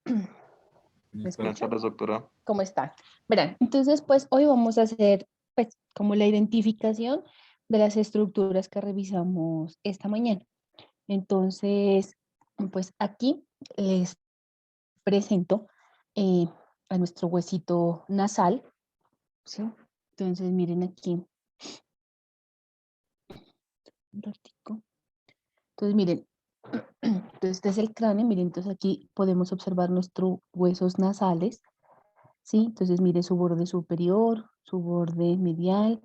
¿Me Buenas escuchan? tardes, doctora. ¿Cómo están? Verán, entonces, pues hoy vamos a hacer, pues, como la identificación de las estructuras que revisamos esta mañana. Entonces, pues aquí les presento eh, a nuestro huesito nasal, ¿sí? Entonces, miren aquí, un ratico. Entonces, miren, entonces este es el cráneo, miren, entonces aquí podemos observar nuestros huesos nasales, ¿sí? Entonces, mire su borde superior, su borde medial,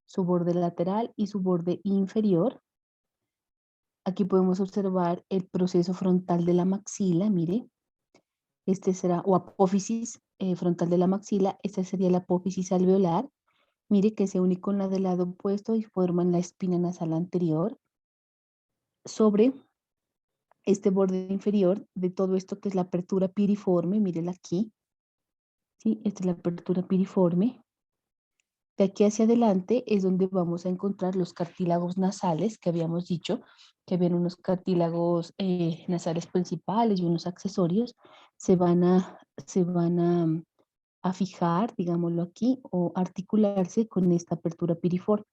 su borde lateral y su borde inferior. Aquí podemos observar el proceso frontal de la maxila, mire, este será, o apófisis frontal de la maxila, esta sería la apófisis alveolar, mire que se une con la del lado opuesto y forman la espina nasal anterior. Sobre este borde inferior de todo esto que es la apertura piriforme, mírela aquí, ¿sí? Esta es la apertura piriforme. De aquí hacia adelante es donde vamos a encontrar los cartílagos nasales, que habíamos dicho que habían unos cartílagos nasales principales y unos accesorios, se van a fijar, digámoslo aquí, o articularse con esta apertura piriforme.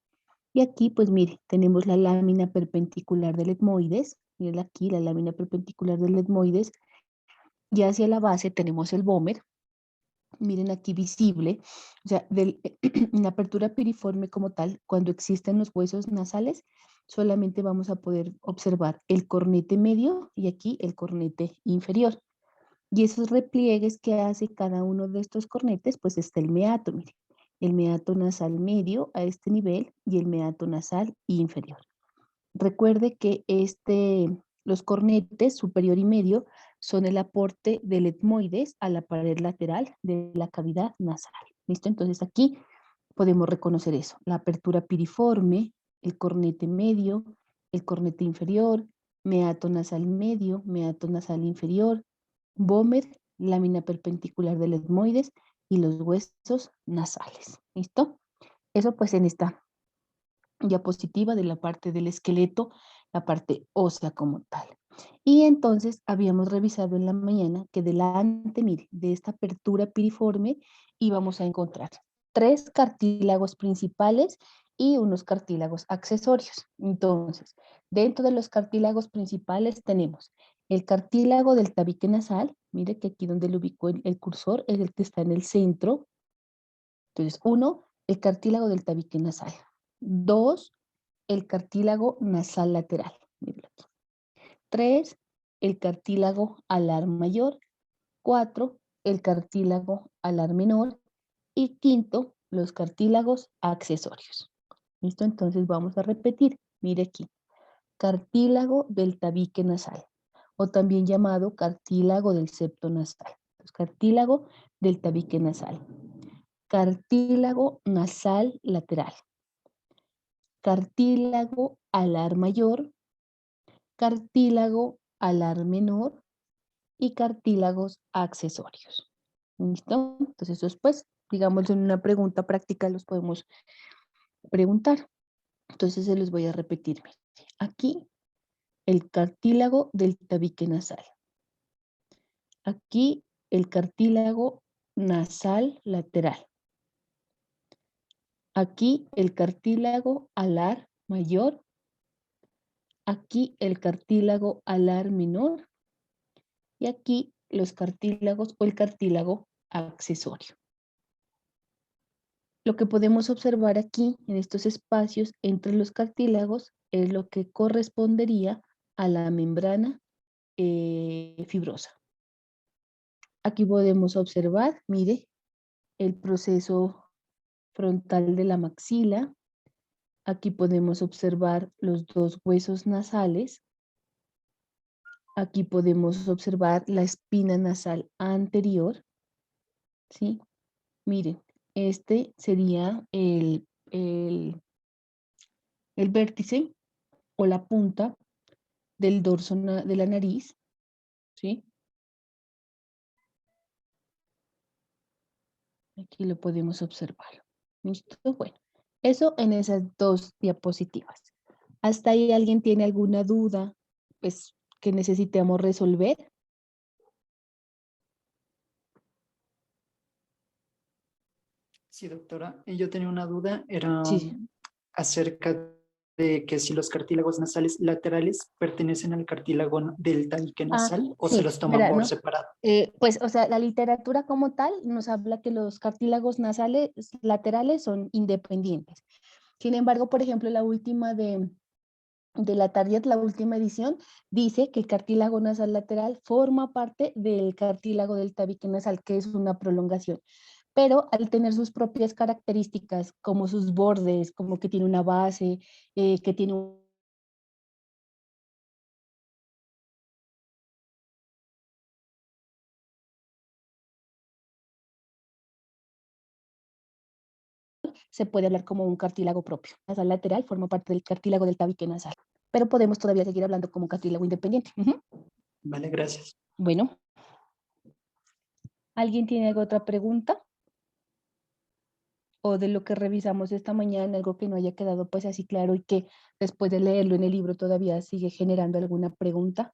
Y aquí, pues mire, tenemos la lámina perpendicular del etmoides, miren aquí la lámina perpendicular del etmoides, y hacia la base tenemos el vómer, miren aquí visible, o sea, en la apertura piriforme como tal, cuando existen los huesos nasales, solamente vamos a poder observar el cornete medio y aquí el cornete inferior. Y esos repliegues que hace cada uno de estos cornetes, pues está el meato, mire, el meato nasal medio a este nivel y el meato nasal inferior. Recuerde que los cornetes superior y medio son el aporte del etmoides a la pared lateral de la cavidad nasal. ¿Listo? Entonces aquí podemos reconocer eso, la apertura piriforme, el cornete medio, el cornete inferior, meato nasal medio, meato nasal inferior, vómer, lámina perpendicular del etmoides y los huesos nasales. ¿Listo? Eso pues en esta diapositiva de la parte del esqueleto, la parte ósea como tal. Y entonces habíamos revisado en la mañana que delante, mire, de esta apertura piriforme íbamos a encontrar 3 cartílagos principales y unos cartílagos accesorios. Entonces, dentro de los cartílagos principales tenemos el cartílago del tabique nasal, mire que aquí donde lo ubicó el cursor es el que está en el centro. Entonces, 1, el cartílago del tabique nasal. 2, el cartílago nasal lateral. Mírenlo aquí. 3, el cartílago alar mayor. 4, el cartílago alar menor. Y quinto, los cartílagos accesorios. ¿Listo? Entonces vamos a repetir. Mire aquí. Cartílago del tabique nasal, o también llamado cartílago del septo nasal. Entonces, cartílago del tabique nasal. Cartílago nasal lateral. Cartílago alar mayor, cartílago alar menor y cartílagos accesorios. ¿Listo? Entonces, después, digamos, en una pregunta práctica los podemos preguntar. Entonces, se los voy a repetir. Aquí, el cartílago del tabique nasal. Aquí, el cartílago nasal lateral. Aquí, el cartílago alar mayor. Aquí, el cartílago alar menor. Y aquí los cartílagos o el cartílago accesorio. Lo que podemos observar aquí en estos espacios entre los cartílagos es lo que correspondería a la membrana fibrosa. Aquí podemos observar, mire, el proceso frontal de la maxila. Aquí podemos observar los dos huesos nasales. Aquí podemos observar la espina nasal anterior, ¿sí? Miren, este sería el vértice o la punta del dorso de la nariz, ¿sí? Aquí lo podemos observar. ¿Listo? Bueno, eso en esas dos diapositivas. ¿Hasta ahí alguien tiene alguna duda, pues, que necesitemos resolver? Sí, doctora. Y yo tenía una duda, era Sí. acerca de que si los cartílagos nasales laterales pertenecen al cartílago del tabique Ah, nasal o se sí, los toman verá, por ¿no? separado. Pues, o sea, la literatura como tal nos habla que los cartílagos nasales laterales son independientes. Sin embargo, por ejemplo, la última de la Target, la última edición, dice que el cartílago nasal lateral forma parte del cartílago del tabique nasal, que es una prolongación. Pero al tener sus propias características, como sus bordes, como que tiene una base, que tiene se puede hablar como un cartílago propio. Nasal lateral forma parte del cartílago del tabique nasal, pero podemos todavía seguir hablando como cartílago independiente. Vale, gracias. Bueno, ¿alguien tiene alguna otra pregunta? O de lo que revisamos esta mañana, algo que no haya quedado pues así claro y que después de leerlo en el libro todavía sigue generando alguna pregunta.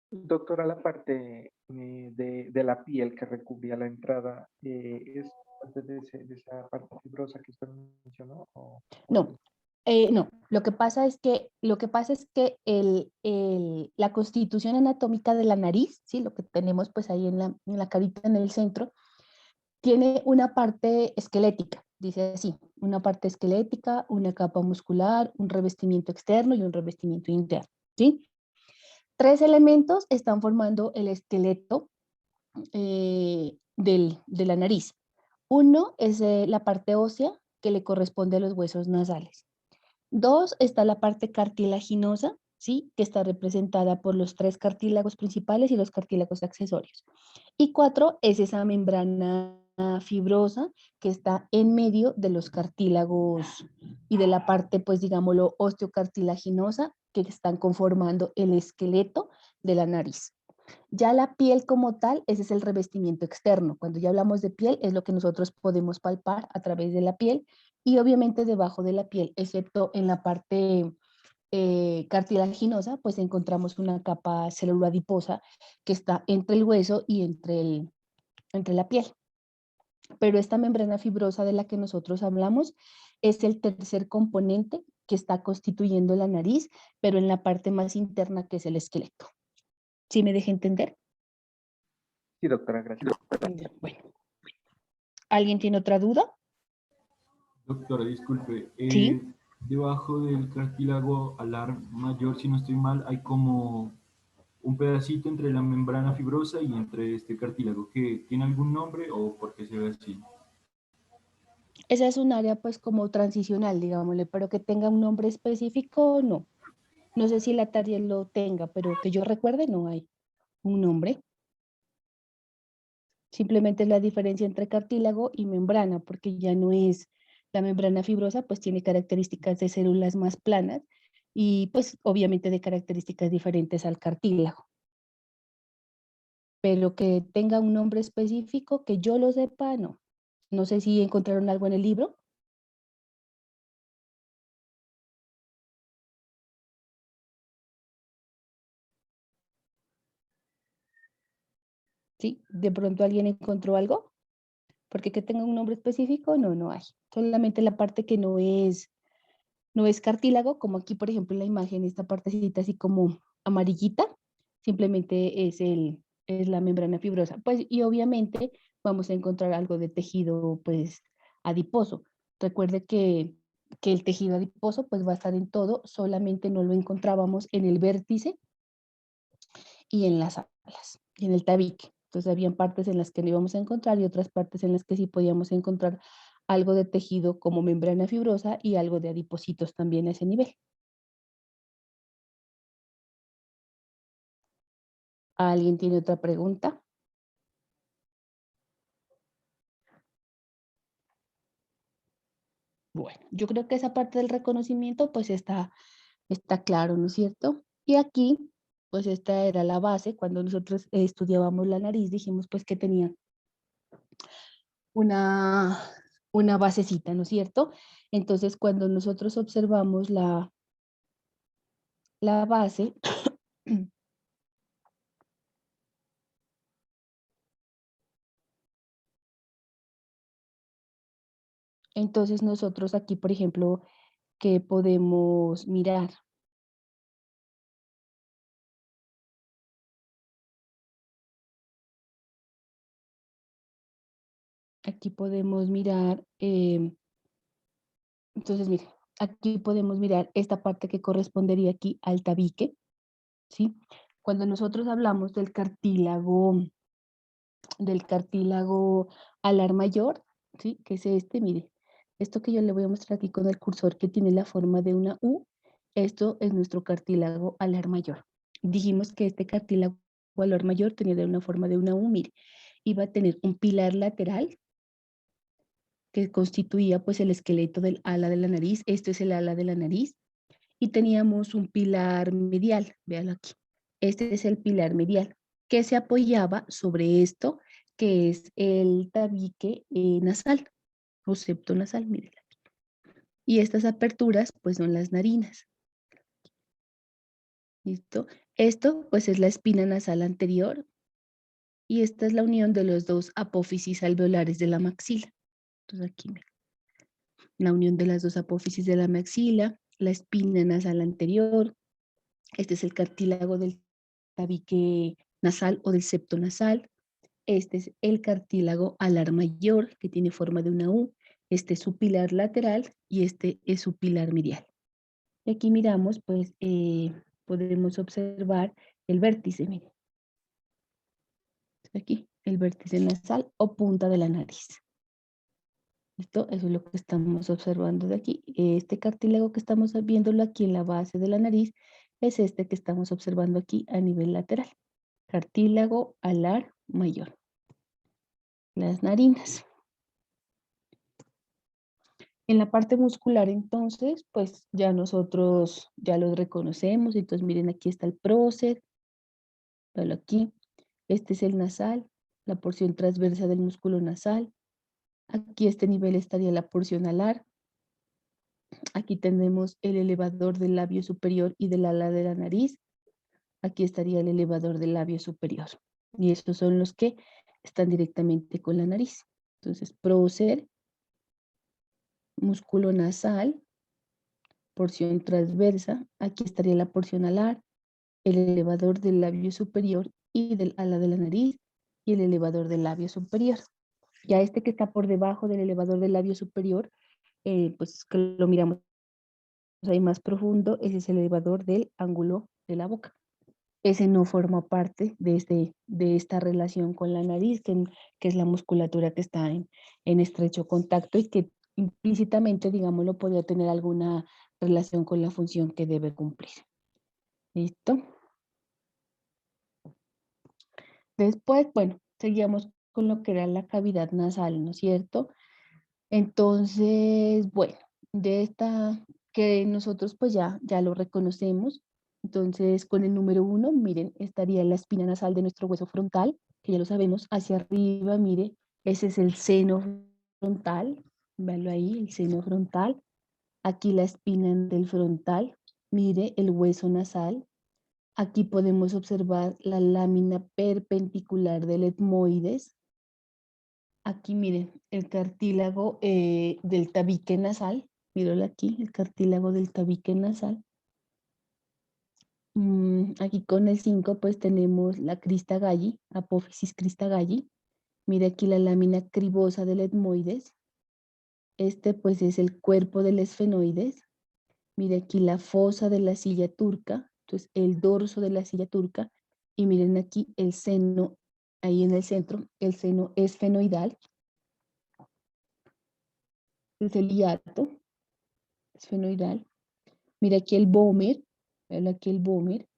Doctora, la parte de la piel que recubría la entrada, ¿es parte de esa parte fibrosa que usted mencionó? O No, no? no, lo que pasa es que la constitución anatómica de la nariz, ¿sí? Lo que tenemos pues ahí en la carita en el centro, tiene una parte esquelética, dice así, una parte esquelética, una capa muscular, un revestimiento externo y un revestimiento interno, ¿sí? Tres elementos están formando el esqueleto de la nariz. Uno es la parte ósea que le corresponde a los huesos nasales. Dos, está la parte cartilaginosa, ¿sí? Que está representada por los tres cartílagos principales y los cartílagos accesorios. Y cuatro, es esa membrana fibrosa que está en medio de los cartílagos y de la parte, pues digámoslo, osteocartilaginosa que están conformando el esqueleto de la nariz. Ya la piel como tal, ese es el revestimiento externo. Cuando ya hablamos de piel, es lo que nosotros podemos palpar a través de la piel y obviamente debajo de la piel, excepto en la parte cartilaginosa, pues encontramos una capa celuloadiposa que está entre el hueso y entre la piel. Pero esta membrana fibrosa de la que nosotros hablamos es el tercer componente que está constituyendo la nariz, pero en la parte más interna que es el esqueleto. ¿Sí me deja entender? Sí, doctora, gracias. Bueno, ¿alguien tiene otra duda? Doctora, disculpe, Sí. debajo del cartílago alar mayor, si no estoy mal, hay como un pedacito entre la membrana fibrosa y entre este cartílago, que tiene algún nombre o por qué se ve así. Esa es un área pues como transicional, digámosle, pero que tenga un nombre específico, no. No sé si la tarea lo tenga, pero que yo recuerde no hay un nombre. Simplemente es la diferencia entre cartílago y membrana, porque ya no es la membrana fibrosa, pues tiene características de células más planas y pues obviamente de características diferentes al cartílago. Pero que tenga un nombre específico, que yo lo sepa, no. No sé si encontraron algo en el libro. ¿Sí? ¿De pronto alguien encontró algo? Porque que tenga un nombre específico, no, no hay. Solamente la parte que no es cartílago, como aquí, por ejemplo, en la imagen, esta partecita así como amarillita, simplemente es la membrana fibrosa. Pues, y obviamente vamos a encontrar algo de tejido, pues, adiposo. Recuerde que el tejido adiposo, pues, va a estar en todo, solamente no lo encontrábamos en el vértice y en las alas, y en el tabique. Entonces, habían partes en las que no íbamos a encontrar y otras partes en las que sí podíamos encontrar algo de tejido como membrana fibrosa y algo de adipocitos también a ese nivel. ¿Alguien tiene otra pregunta? Bueno, yo creo que esa parte del reconocimiento pues está claro, ¿no es cierto? Y aquí, pues esta era la base. Cuando nosotros estudiábamos la nariz, dijimos pues que tenía una, una basecita, ¿no es cierto? Entonces, cuando nosotros observamos la base, Entonces nosotros aquí, por ejemplo, ¿qué podemos mirar? Aquí podemos mirar, entonces mire, aquí podemos mirar esta parte que correspondería aquí al tabique, ¿sí? Cuando nosotros hablamos del cartílago alar mayor, ¿sí? Que es este, mire, esto que yo le voy a mostrar aquí con el cursor que tiene la forma de una U, esto es nuestro cartílago alar mayor. Dijimos que este cartílago alar mayor tenía de una forma de una U, mire, iba a tener un pilar lateral que constituía pues el esqueleto del ala de la nariz, esto es el ala de la nariz, y teníamos un pilar medial, véalo aquí, este es el pilar medial, que se apoyaba sobre esto, que es el tabique nasal, o septo nasal, miren. Y estas aperturas pues son las narinas, ¿listo? Esto pues es la espina nasal anterior, y esta es la unión de los dos apófisis alveolares de la maxila. Entonces aquí, miren, la unión de las dos apófisis de la maxila, la espina nasal anterior, este es el cartílago del tabique nasal o del septo nasal, este es el cartílago alar mayor que tiene forma de una U, este es su pilar lateral y este es su pilar medial. Y aquí miramos, pues podemos observar el vértice, miren, aquí, el vértice nasal o punta de la nariz. ¿Listo? Eso es lo que estamos observando de aquí. Este cartílago que estamos viéndolo aquí en la base de la nariz es este que estamos observando aquí a nivel lateral. Cartílago alar mayor. Las narinas. En la parte muscular, entonces, pues ya nosotros ya los reconocemos. Entonces, miren, aquí está el prócer. Véalo aquí. Este es el nasal, la porción transversa del músculo nasal. Aquí a este nivel estaría la porción alar. Aquí tenemos el elevador del labio superior y del ala de la nariz. Aquí estaría el elevador del labio superior. Y estos son los que están directamente con la nariz. Entonces, prócer, músculo nasal, porción transversa. Aquí estaría la porción alar, el elevador del labio superior y del ala de la nariz y el elevador del labio superior. Ya este que está por debajo del elevador del labio superior, pues que lo miramos ahí más profundo, ese es el elevador del ángulo de la boca. Ese no forma parte de esta relación con la nariz, que es la musculatura que está en estrecho contacto y que implícitamente, digámoslo, podría tener alguna relación con la función que debe cumplir. ¿Listo? Después, bueno, seguíamos con lo que era la cavidad nasal, ¿no es cierto? Entonces, bueno, de esta que nosotros pues ya lo reconocemos. Entonces, con el número 1, miren, estaría la espina nasal de nuestro hueso frontal, que ya lo sabemos, hacia arriba, mire, ese es el seno frontal, véanlo ahí, el seno frontal. Aquí la espina del frontal, mire, el hueso nasal. Aquí podemos observar la lámina perpendicular del etmoides. Aquí miren, el cartílago del tabique nasal, míralo aquí, el cartílago del tabique nasal. Aquí con el 5 pues tenemos la crista galli, apófisis crista galli. Mira aquí la lámina cribosa del etmoides. Este pues es el cuerpo del esfenoides. Mira aquí la fosa de la silla turca, entonces el dorso de la silla turca. Y miren aquí el seno, ahí en el centro, el seno esfenoidal. Es el hiato esfenoidal. Mira aquí el vómer, mira aquí el vómer.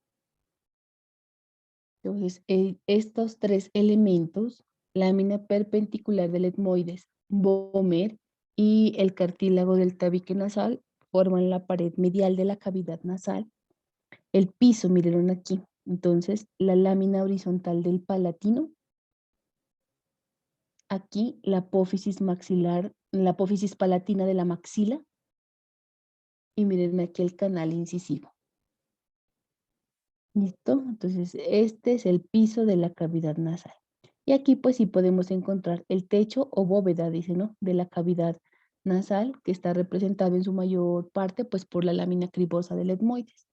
Entonces, estos tres elementos, lámina perpendicular del etmoides, vómer y el cartílago del tabique nasal, forman la pared medial de la cavidad nasal. El piso, miren aquí. Entonces, la lámina horizontal del palatino. Aquí la apófisis maxilar, la apófisis palatina de la maxila. Y miren aquí el canal incisivo. ¿Listo? Entonces, este es el piso de la cavidad nasal. Y aquí pues sí podemos encontrar el techo o bóveda, dice, ¿no? De la cavidad nasal, que está representado en su mayor parte pues por la lámina cribosa del etmoides.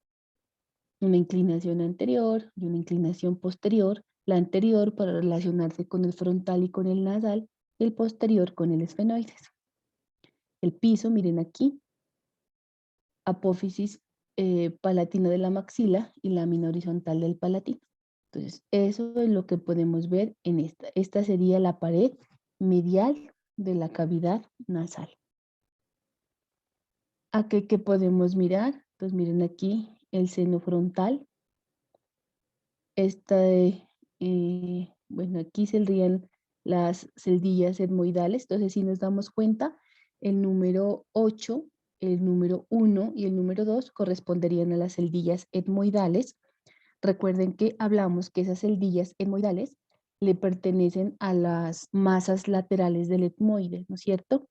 Una inclinación anterior y una inclinación posterior, la anterior para relacionarse con el frontal y con el nasal, y el posterior con el esfenoides. El piso, miren aquí, apófisis palatina de la maxila y lámina horizontal del palatino. Entonces, eso es lo que podemos ver en esta. Esta sería la pared medial de la cavidad nasal. ¿Qué podemos mirar? Pues miren aquí el seno frontal. Bueno, aquí saldrían las celdillas etmoidales. Entonces, si nos damos cuenta, el número 8, el número 1 y el número 2 corresponderían a las celdillas etmoidales. Recuerden que hablamos que esas celdillas etmoidales le pertenecen a las masas laterales del etmoide, ¿no es cierto?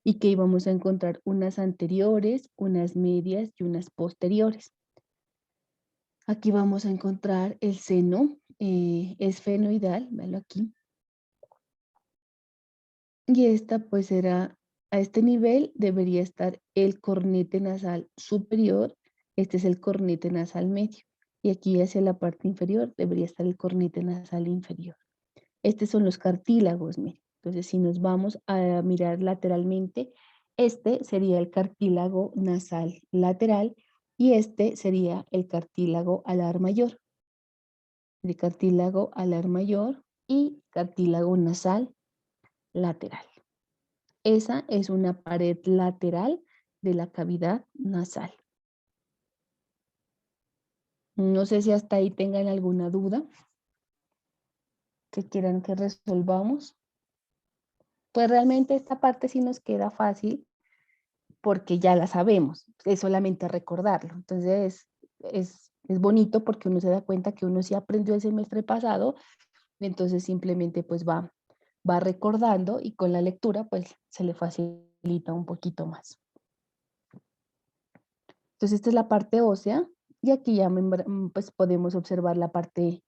Y que íbamos a encontrar unas anteriores, unas medias y unas posteriores. Aquí vamos a encontrar el seno esfenoidal, véanlo aquí. Y esta pues será, a este nivel debería estar el cornete nasal superior, este es el cornete nasal medio. Y aquí hacia la parte inferior debería estar el cornete nasal inferior. Estos son los cartílagos, miren. Entonces, si nos vamos a mirar lateralmente, este sería el cartílago nasal lateral y este sería el cartílago alar mayor. El cartílago alar mayor y cartílago nasal lateral. Esa es una pared lateral de la cavidad nasal. No sé si hasta ahí tengan alguna duda que quieran que resolvamos. Pues realmente esta parte sí nos queda fácil porque ya la sabemos, es solamente recordarlo. Entonces es bonito porque uno se da cuenta que uno sí aprendió el semestre pasado, entonces simplemente pues va recordando y con la lectura pues se le facilita un poquito más. Entonces esta es la parte ósea y aquí ya pues podemos observar la parte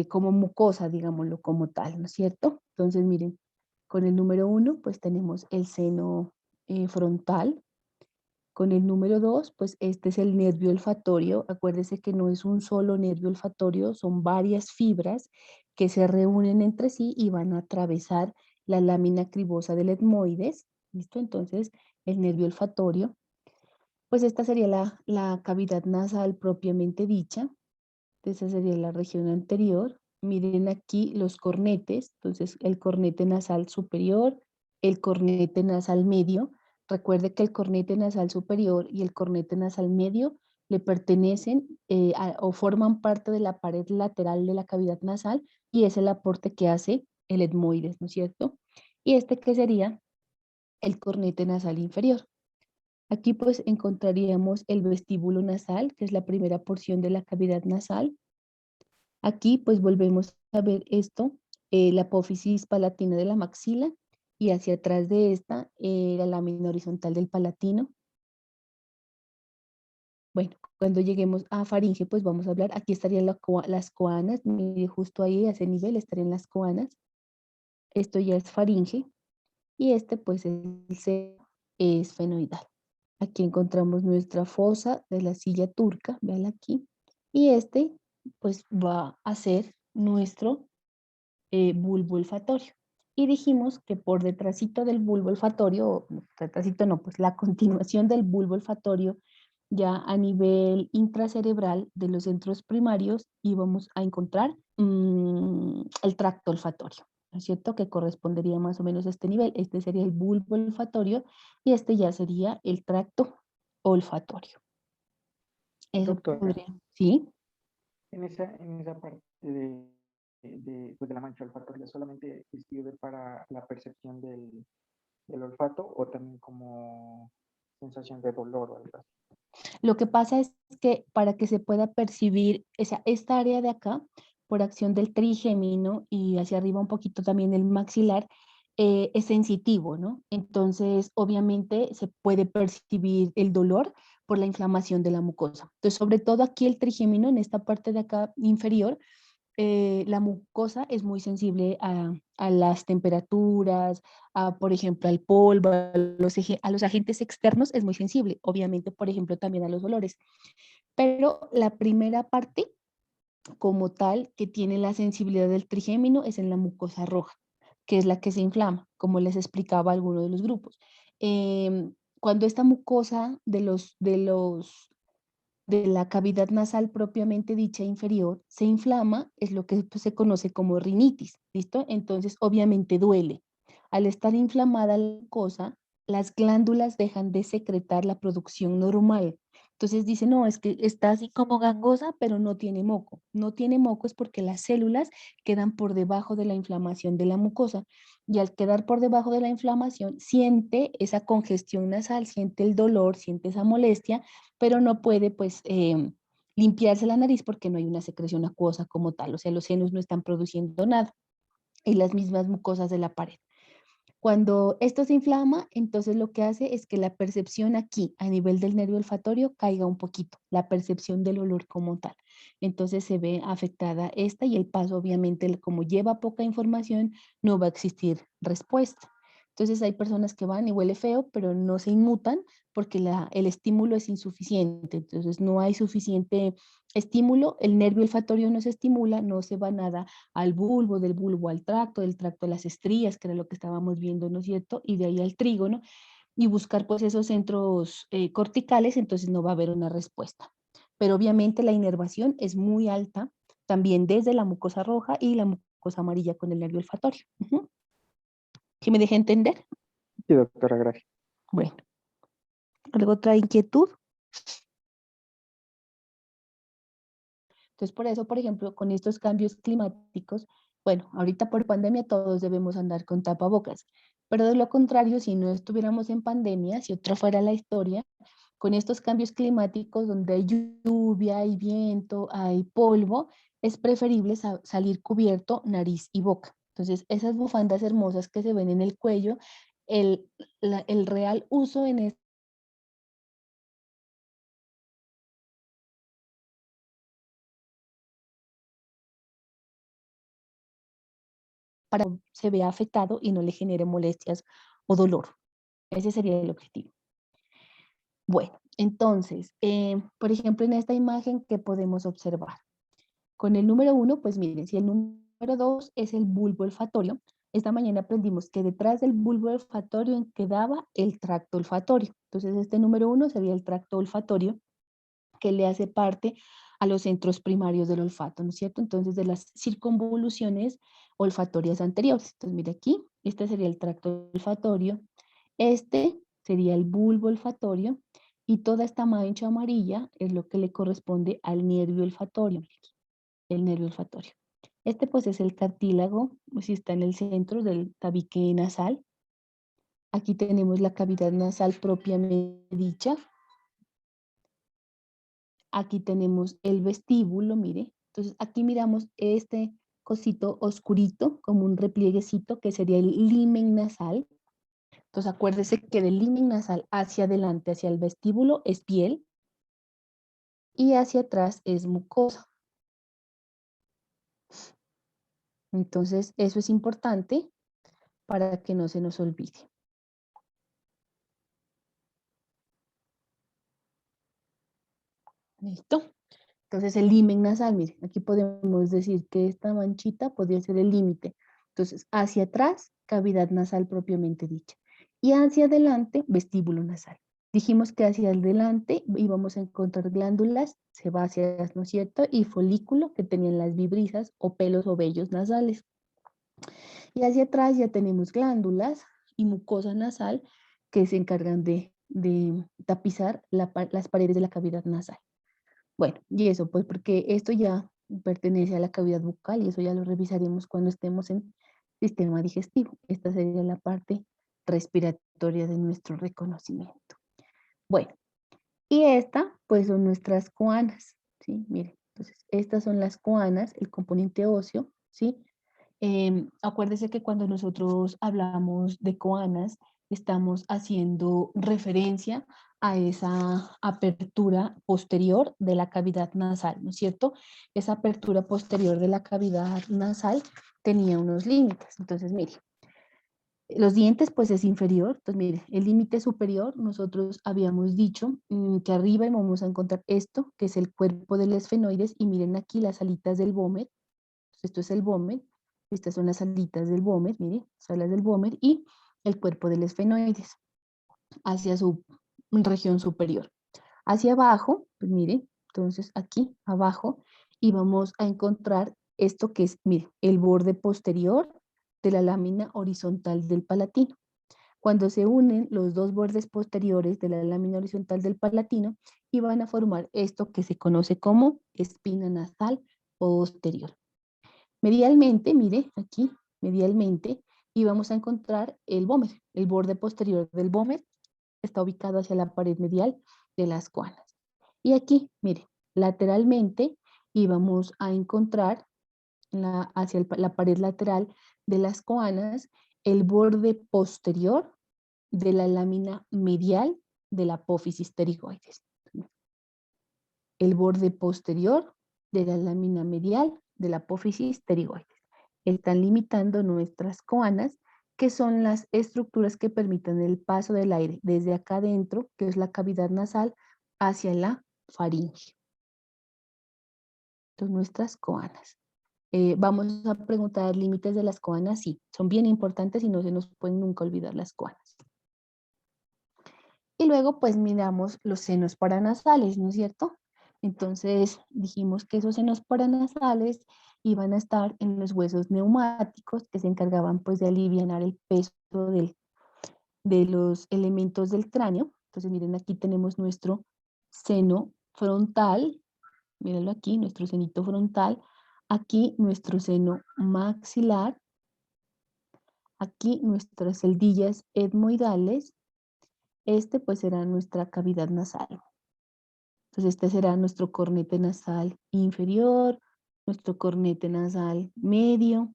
como mucosa, digámoslo como tal, ¿no es cierto? Entonces miren, con el número 1 pues tenemos el seno frontal. Con el número 2 pues este es el nervio olfatorio. Acuérdese que no es un solo nervio olfatorio, son varias fibras que se reúnen entre sí y van a atravesar la lámina cribosa del etmoides. ¿Listo? Entonces, el nervio olfatorio, pues esta sería la cavidad nasal propiamente dicha. Esa sería la región anterior. Miren aquí los cornetes, entonces el cornete nasal superior, el cornete nasal medio. Recuerde que el cornete nasal superior y el cornete nasal medio le pertenecen o forman parte de la pared lateral de la cavidad nasal y es el aporte que hace el etmoides, ¿no es cierto? Y este que sería el cornete nasal inferior. Aquí pues encontraríamos el vestíbulo nasal, que es la primera porción de la cavidad nasal. Aquí pues volvemos a ver esto, la apófisis palatina de la maxila y hacia atrás de esta la lámina horizontal del palatino. Bueno, cuando lleguemos a faringe pues vamos a hablar, aquí estarían las coanas, mire, justo ahí a ese nivel estarían las coanas. Esto ya es faringe y este pues es el seno esfenoidal. Aquí encontramos nuestra fosa de la silla turca, véanla aquí. Y este pues va a ser nuestro bulbo olfatorio. Y dijimos que por detrásito del bulbo olfatorio, detrásito no, pues la continuación del bulbo olfatorio, ya a nivel intracerebral de los centros primarios íbamos a encontrar el tracto olfatorio, ¿no es cierto? Que correspondería más o menos a este nivel. Este sería el bulbo olfatorio y este ya sería el tracto olfatorio. Eso Doctora, podría, ¿sí? en esa parte pues, de la mancha olfatoria, ¿solamente sirve para la percepción del olfato o también como sensación de dolor o algo así? Lo que pasa es que para que se pueda percibir esta área de acá, por acción del trigémino y hacia arriba un poquito también el maxilar, es sensitivo, ¿no? Entonces, obviamente se puede percibir el dolor por la inflamación de la mucosa. Entonces, sobre todo aquí el trigémino, en esta parte de acá inferior, la mucosa es muy sensible a las temperaturas, por ejemplo, al polvo, a los agentes externos es muy sensible, obviamente, por ejemplo, también a los olores. Pero la primera parte, como tal, que tiene la sensibilidad del trigémino es en la mucosa roja, que es la que se inflama, como les explicaba alguno de los grupos. Cuando esta mucosa de la cavidad nasal propiamente dicha inferior se inflama, es lo que pues, se conoce como rinitis, ¿listo? Entonces, obviamente duele. Al estar inflamada la mucosa, las glándulas dejan de secretar la producción normal. Entonces dice, no, es que está así como gangosa, pero no tiene moco. No tiene moco es porque las células quedan por debajo de la inflamación de la mucosa. Y al quedar por debajo de la inflamación, siente esa congestión nasal, siente el dolor, siente esa molestia, pero no puede pues limpiarse la nariz porque no hay una secreción acuosa como tal, o sea, los senos no están produciendo nada y las mismas mucosas de la pared. Cuando esto se inflama, entonces lo que hace es que la percepción aquí, a nivel del nervio olfatorio, caiga un poquito, la percepción del olor como tal. Entonces se ve afectada esta y el paso, obviamente, como lleva poca información, no va a existir respuesta. Entonces hay personas que van y huele feo, pero no se inmutan porque el estímulo es insuficiente. Entonces no hay suficiente estímulo, el nervio olfatorio no se estimula, no se va nada al bulbo, del bulbo al tracto, del tracto a las estrías, que era lo que estábamos viendo, ¿no es cierto? Y de ahí al trígono, y buscar pues esos centros corticales, entonces no va a haber una respuesta. Pero obviamente la inervación es muy alta, también desde la mucosa roja y la mucosa amarilla con el nervio olfatorio. ¿Sí me deje entender? Sí, doctora, gracias. Bueno, luego otra inquietud. Entonces, por eso, por ejemplo, con estos cambios climáticos, bueno, ahorita por pandemia todos debemos andar con tapabocas, pero de lo contrario, si no estuviéramos en pandemia, si otra fuera la historia, con estos cambios climáticos donde hay lluvia, hay viento, hay polvo, es preferible salir cubierto nariz y boca. Entonces, esas bufandas hermosas que se ven en el cuello, el, el real uso en para que se vea afectado y no le genere molestias o dolor. Ese sería el objetivo. Bueno, entonces, por ejemplo, en esta imagen, ¿qué podemos observar? Con el número 1, pues miren, si el número 2 es el bulbo olfatorio, esta mañana aprendimos que detrás del bulbo olfatorio quedaba el tracto olfatorio. Entonces, este número 1 sería el tracto olfatorio que le hace parte a los centros primarios del olfato, ¿no es cierto? Entonces, de las circunvoluciones olfatorias anteriores. Entonces, mire aquí, este sería el tracto olfatorio, este sería el bulbo olfatorio y toda esta mancha amarilla es lo que le corresponde al nervio olfatorio, el nervio olfatorio. Este pues es el cartílago, si está en el centro del tabique nasal. Aquí tenemos la cavidad nasal propiamente dicha. Aquí tenemos el vestíbulo, mire. Entonces aquí miramos este cosito oscurito, como un replieguecito, que sería el limen nasal. Entonces acuérdese que del limen nasal hacia adelante, hacia el vestíbulo, es piel y hacia atrás es mucosa. Entonces eso es importante para que no se nos olvide. ¿Listo? Entonces el limen nasal, mire, aquí podemos decir que esta manchita podría ser el límite. Entonces hacia atrás, cavidad nasal propiamente dicha. Y hacia adelante, vestíbulo nasal. Dijimos que hacia adelante íbamos a encontrar glándulas sebáceas, ¿no es cierto? Y folículo que tenían las vibrisas o pelos o vellos nasales. Y hacia atrás ya tenemos glándulas y mucosa nasal que se encargan de tapizar las paredes de la cavidad nasal. Bueno, y eso, pues porque esto ya pertenece a la cavidad bucal y eso ya lo revisaremos cuando estemos en sistema digestivo. Esta sería la parte respiratoria de nuestro reconocimiento. Bueno, y esta, pues son nuestras coanas, ¿sí? Miren, entonces, estas son las coanas, el componente óseo, ¿sí? Acuérdese que cuando nosotros hablamos de coanas, estamos haciendo referencia a esa apertura posterior de la cavidad nasal, ¿no es cierto? Esa apertura posterior de la cavidad nasal tenía unos límites. Entonces, mire, los dientes pues es inferior. Entonces, mire, el límite superior, nosotros habíamos dicho que arriba vamos a encontrar esto, que es el cuerpo del esfenoides, y miren aquí las alitas del vómer. Esto es el vómer, estas son las alitas del vómer, mire, alas del vómer, y el cuerpo del esfenoides hacia su región superior. Hacia abajo, pues mire, entonces aquí abajo, y vamos a encontrar esto que es, mire, el borde posterior de la lámina horizontal del palatino. Cuando se unen los dos bordes posteriores de la lámina horizontal del palatino y van a formar esto que se conoce como espina nasal posterior. Medialmente, mire, aquí, medialmente, y vamos a encontrar el vómer, el borde posterior del vómer está ubicado hacia la pared medial de las coanas. Y aquí, mire, lateralmente, y vamos a encontrar hacia la pared lateral de las coanas el borde posterior de la lámina medial de la apófisis pterigoides. El borde posterior de la lámina medial de la apófisis pterigoides. Están limitando nuestras coanas, que son las estructuras que permiten el paso del aire desde acá adentro, que es la cavidad nasal, hacia la faringe. Entonces, nuestras coanas. Vamos a preguntar límites de las coanas, sí, son bien importantes y no se nos pueden nunca olvidar las coanas. Y luego, pues, miramos los senos paranasales, ¿no es cierto? Entonces, dijimos que esos senos paranasales iban a estar en los huesos neumáticos que se encargaban, pues, de alivianar el peso de los elementos del cráneo. Entonces, miren, aquí tenemos nuestro seno frontal, mírenlo aquí, nuestro cenito frontal, aquí nuestro seno maxilar, aquí nuestras celdillas etmoidales, este pues será nuestra cavidad nasal. Entonces este será nuestro cornete nasal inferior, nuestro cornete nasal medio,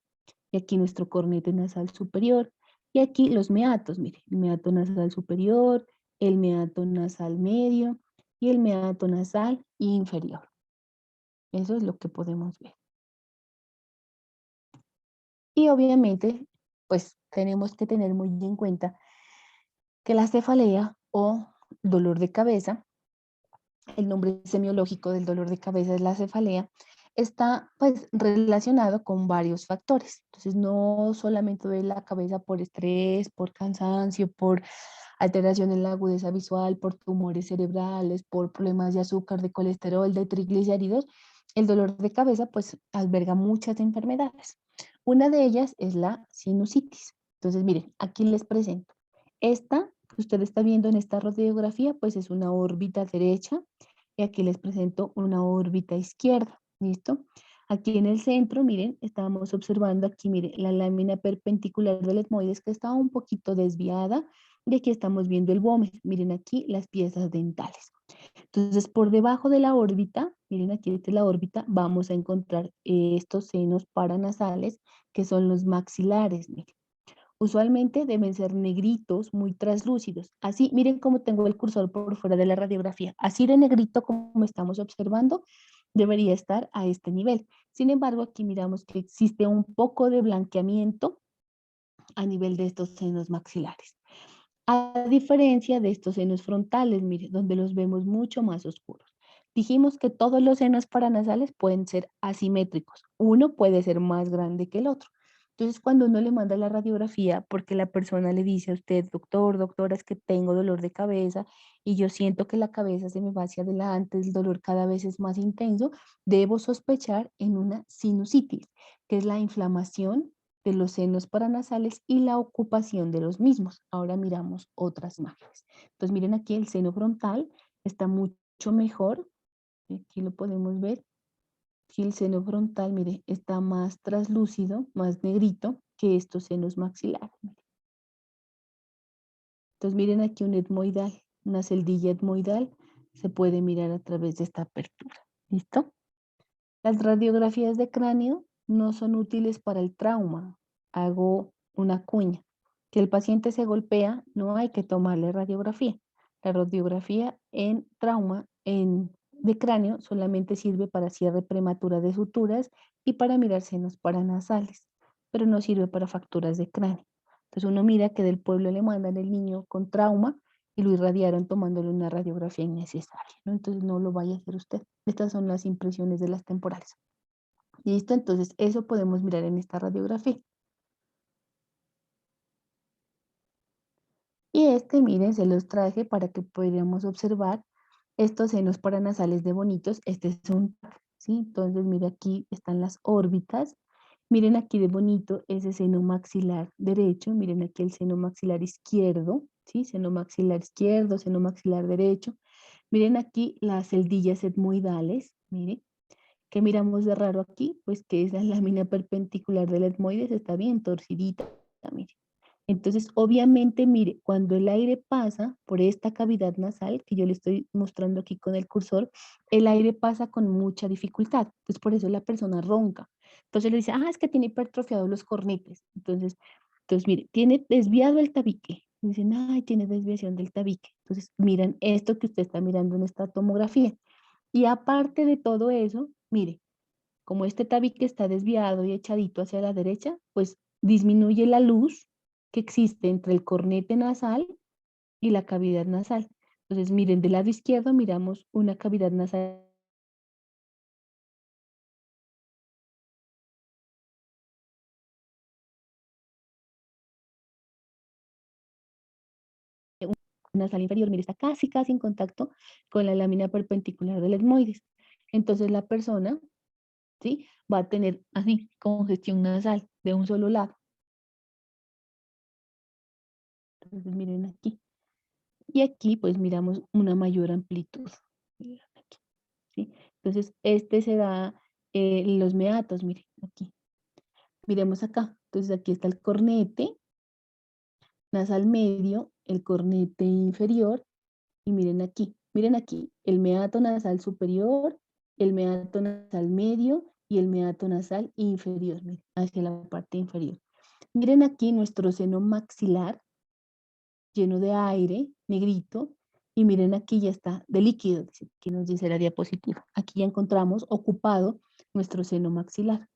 y aquí nuestro cornete nasal superior, y aquí los meatos, mire, el meato nasal superior, el meato nasal medio, y el meato nasal inferior. Eso es lo que podemos ver. Y obviamente, pues tenemos que tener muy en cuenta que la cefalea o dolor de cabeza, el nombre semiológico del dolor de cabeza es la cefalea, está pues relacionado con varios factores. Entonces no solamente duele la cabeza por estrés, por cansancio, por alteración en la agudeza visual, por tumores cerebrales, por problemas de azúcar, de colesterol, de triglicéridos. El dolor de cabeza pues alberga muchas enfermedades. Una de ellas es la sinusitis. Entonces miren, aquí les presento. Esta que usted está viendo en esta radiografía pues es una órbita derecha y aquí les presento una órbita izquierda. ¿Listo? Aquí en el centro, miren, estábamos observando aquí, miren, la lámina perpendicular del etmoides que está un poquito desviada. Y aquí estamos viendo el vómer. Miren aquí las piezas dentales. Entonces, por debajo de la órbita, miren aquí esta es la órbita, vamos a encontrar estos senos paranasales que son los maxilares. Miren. Usualmente deben ser negritos, muy translúcidos. Así, miren cómo tengo el cursor por fuera de la radiografía. Así de negrito como estamos observando, debería estar a este nivel. Sin embargo, aquí miramos que existe un poco de blanqueamiento a nivel de estos senos maxilares. A diferencia de estos senos frontales, mire, donde los vemos mucho más oscuros. Dijimos que todos los senos paranasales pueden ser asimétricos. Uno puede ser más grande que el otro. Entonces, cuando uno le manda la radiografía, porque la persona le dice a usted, doctor, doctora, es que tengo dolor de cabeza y yo siento que la cabeza se me va hacia adelante, el dolor cada vez es más intenso, debo sospechar en una sinusitis, que es la inflamación de los senos paranasales y la ocupación de los mismos. Ahora miramos otras imágenes. Entonces miren aquí el seno frontal está mucho mejor. Aquí lo podemos ver. Aquí el seno frontal, mire, está más traslúcido, más negrito que estos senos maxilares. Mire. Entonces miren aquí un etmoidal, una celdilla etmoidal. Se puede mirar a través de esta apertura. ¿Listo? Las radiografías de cráneo no son útiles para el trauma. Hago una cuña. Si el paciente se golpea, no hay que tomarle radiografía. La radiografía en trauma de cráneo solamente sirve para cierre prematura de suturas y para mirar senos paranasales, pero no sirve para fracturas de cráneo. Entonces uno mira que del pueblo le mandan el niño con trauma y lo irradiaron tomándole una radiografía innecesaria, ¿no? Entonces no lo vaya a hacer usted. Estas son las impresiones de las temporales. ¿Listo? Entonces eso podemos mirar en esta radiografía. Y miren, se los traje para que pudiéramos observar estos senos paranasales de bonitos. Este es un TAC, ¿sí? Entonces, mire, aquí están las órbitas. Miren aquí de bonito ese seno maxilar derecho. Miren aquí el seno maxilar izquierdo, ¿sí? Seno maxilar izquierdo, seno maxilar derecho. Miren aquí las celdillas etmoidales, miren. ¿Qué miramos de raro aquí? Pues que esa lámina perpendicular del etmoides está bien torcidita, miren. Entonces, obviamente, mire, cuando el aire pasa por esta cavidad nasal, que yo le estoy mostrando aquí con el cursor, el aire pasa con mucha dificultad. Entonces, por eso la persona ronca. Entonces le dice, es que tiene hipertrofiados los cornetes. Entonces, mire, tiene desviado el tabique. Dicen, tiene desviación del tabique. Entonces, miran esto que usted está mirando en esta tomografía. Y aparte de todo eso, mire, como este tabique está desviado y echadito hacia la derecha, pues disminuye la luz que existe entre el cornete nasal y la cavidad nasal. Entonces, miren, del lado izquierdo miramos una cavidad nasal nasal inferior, mire, está casi en contacto con la lámina perpendicular del etmoides. Entonces, la persona, ¿sí?, va a tener así congestión nasal de un solo lado. Entonces, miren aquí. Y aquí, pues, miramos una mayor amplitud. Miren aquí, ¿sí? Entonces, este se da los meatos, miren aquí. Miremos acá. Entonces, aquí está el cornete nasal medio, el cornete inferior, y miren aquí, el meato nasal superior, el meato nasal medio y el meato nasal inferior, miren, hacia la parte inferior. Miren aquí nuestro seno maxilar, lleno de aire, negrito, y miren aquí ya está de líquido, que nos dice la diapositiva. Aquí ya encontramos ocupado nuestro seno maxilar.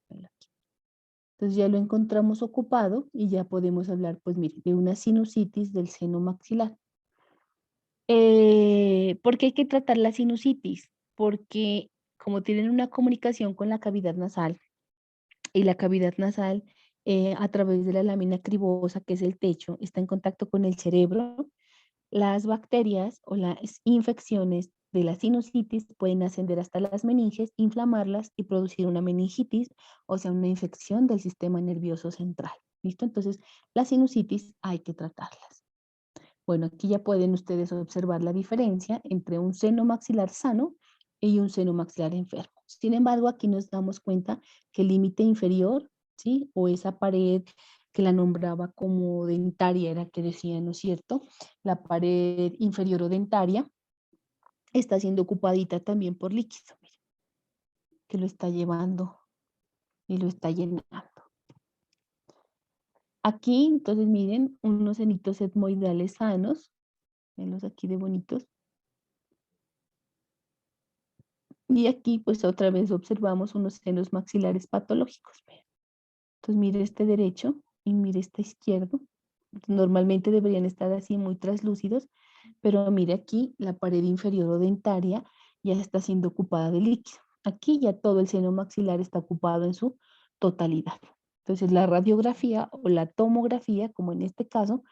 Entonces ya lo encontramos ocupado y ya podemos hablar, pues mire, de una sinusitis del seno maxilar. ¿Por qué hay que tratar la sinusitis? Porque como tienen una comunicación con la cavidad nasal, y la cavidad nasal a través de la lámina cribosa, que es el techo, está en contacto con el cerebro, las bacterias o las infecciones de la sinusitis pueden ascender hasta las meninges, inflamarlas y producir una meningitis, o sea, una infección del sistema nervioso central. ¿Listo? Entonces, la sinusitis hay que tratarlas. Bueno, aquí ya pueden ustedes observar la diferencia entre un seno maxilar sano y un seno maxilar enfermo. Sin embargo, aquí nos damos cuenta que el límite inferior, ¿sí?, o esa pared que la nombraba como dentaria, era que decía, ¿no es cierto?, la pared inferior o dentaria, está siendo ocupadita también por líquido, miren, que lo está llevando y lo está llenando. Aquí, entonces, miren, unos senitos etmoidales sanos, venlos aquí de bonitos. Y aquí, pues, otra vez observamos unos senos maxilares patológicos. Entonces, mire este derecho y mire este izquierdo. Normalmente deberían estar así muy translúcidos, pero mire aquí la pared inferior o dentaria ya está siendo ocupada de líquido. Aquí ya todo el seno maxilar está ocupado en su totalidad. Entonces la radiografía o la tomografía, como en este caso,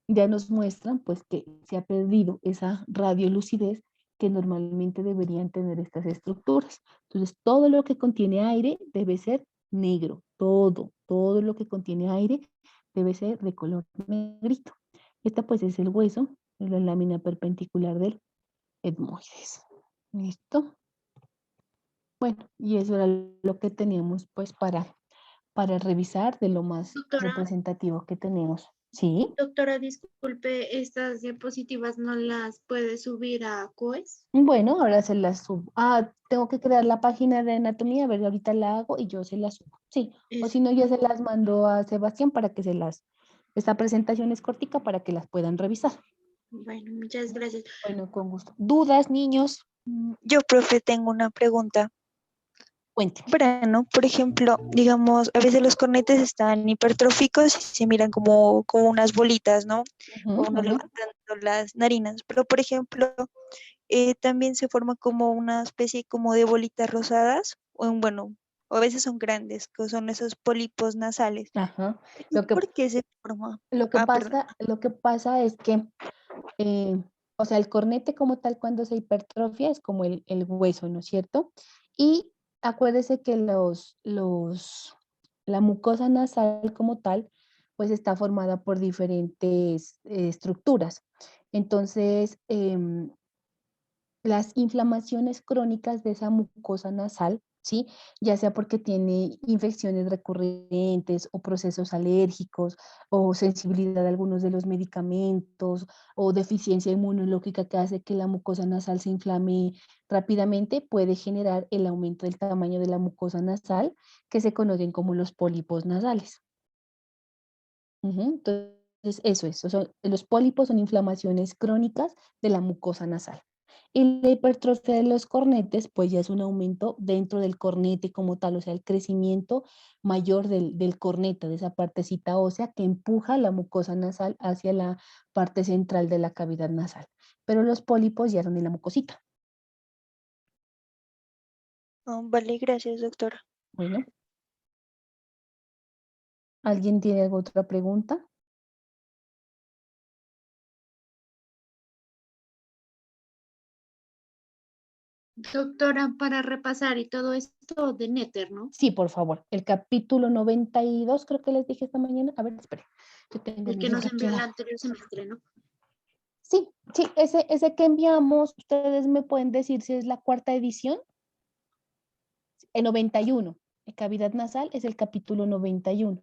ya nos muestran pues que se ha perdido esa radiolucidez que normalmente deberían tener estas estructuras. Entonces todo lo que contiene aire debe ser negro, todo lo que contiene aire debe ser de color negrito. Esta pues es el hueso de la lámina perpendicular del etmoides. ¿Listo? Bueno, y eso era lo que teníamos pues para revisar de lo más Doctora, representativo que tenemos. ¿Sí? doctora, disculpe, estas diapositivas no las puede subir a COES. Bueno, ahora se las subo. Tengo que crear la página de anatomía, a ver, ahorita la hago y yo se las subo. Sí, o si no, ya se las mando a Sebastián para que esta presentación es cortica para que las puedan revisar. Bueno, muchas gracias. Bueno, con gusto. ¿Dudas, niños? Yo, profe, tengo una pregunta. Cuente. Bueno, por ejemplo, digamos, a veces los cornetes están hipertróficos y se miran como unas bolitas, ¿no? Ujú, O uno ujú. levantando las narinas. Pero, por ejemplo, también se forma como una especie como de bolitas rosadas, bueno, o a veces son grandes, que son esos pólipos nasales. Ajá. ¿Y por qué se forma? Perdón. Lo que pasa es que, o sea, el cornete como tal cuando se hipertrofia es como el hueso, ¿no es cierto? Y acuérdese que la mucosa nasal como tal, pues está formada por diferentes estructuras. Entonces, las inflamaciones crónicas de esa mucosa nasal, ¿sí? Ya sea porque tiene infecciones recurrentes o procesos alérgicos o sensibilidad a algunos de los medicamentos o deficiencia inmunológica que hace que la mucosa nasal se inflame rápidamente, puede generar el aumento del tamaño de la mucosa nasal, que se conocen como los pólipos nasales. Ujú. Entonces, eso es. Los pólipos son inflamaciones crónicas de la mucosa nasal. Y la hipertrofia de los cornetes, pues ya es un aumento dentro del cornete como tal, o sea, el crecimiento mayor del cornete, de esa partecita ósea que empuja la mucosa nasal hacia la parte central de la cavidad nasal. Pero los pólipos ya son en la mucosita. Vale, gracias, doctora. Bueno, ¿alguien tiene alguna otra pregunta? Doctora, para repasar y todo esto de Néter, ¿no? Sí, por favor. El capítulo 92, creo que les dije esta mañana. A ver, espere. Yo tengo El mi que nos libro aquí envió el abajo. anterior semestre, ¿no? Sí, sí, ese que enviamos, ustedes me pueden decir si es la cuarta edición, el 91. Cavidad nasal es el capítulo 91.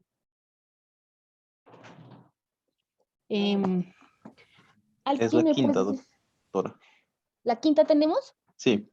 Es ¿Alguien la me puede quinta, decir? doctora. ¿La quinta tenemos? Sí,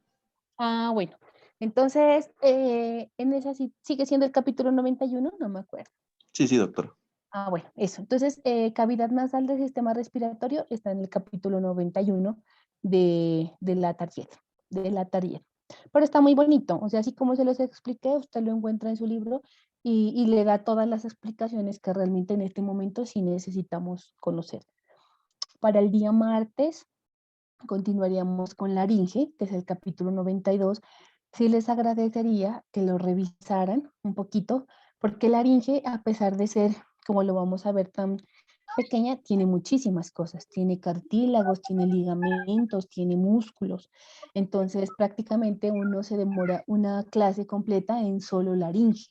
Ah, bueno. Entonces, en esa sigue siendo el capítulo 91, no me acuerdo. sí, doctora. Ah, bueno, eso. Entonces, cavidad nasal del sistema respiratorio está en el capítulo 91 de la tarjeta, Pero está muy bonito, o sea, así como se los expliqué, usted lo encuentra en su libro y le da todas las explicaciones que realmente en este momento sí necesitamos conocer. Para el día martes continuaríamos con laringe, que es el capítulo 92. Sí les agradecería que lo revisaran un poquito, porque laringe, a pesar de ser, como lo vamos a ver, tan pequeña, tiene muchísimas cosas. Tiene cartílagos, tiene ligamentos, tiene músculos. Entonces, prácticamente uno se demora una clase completa en solo laringe.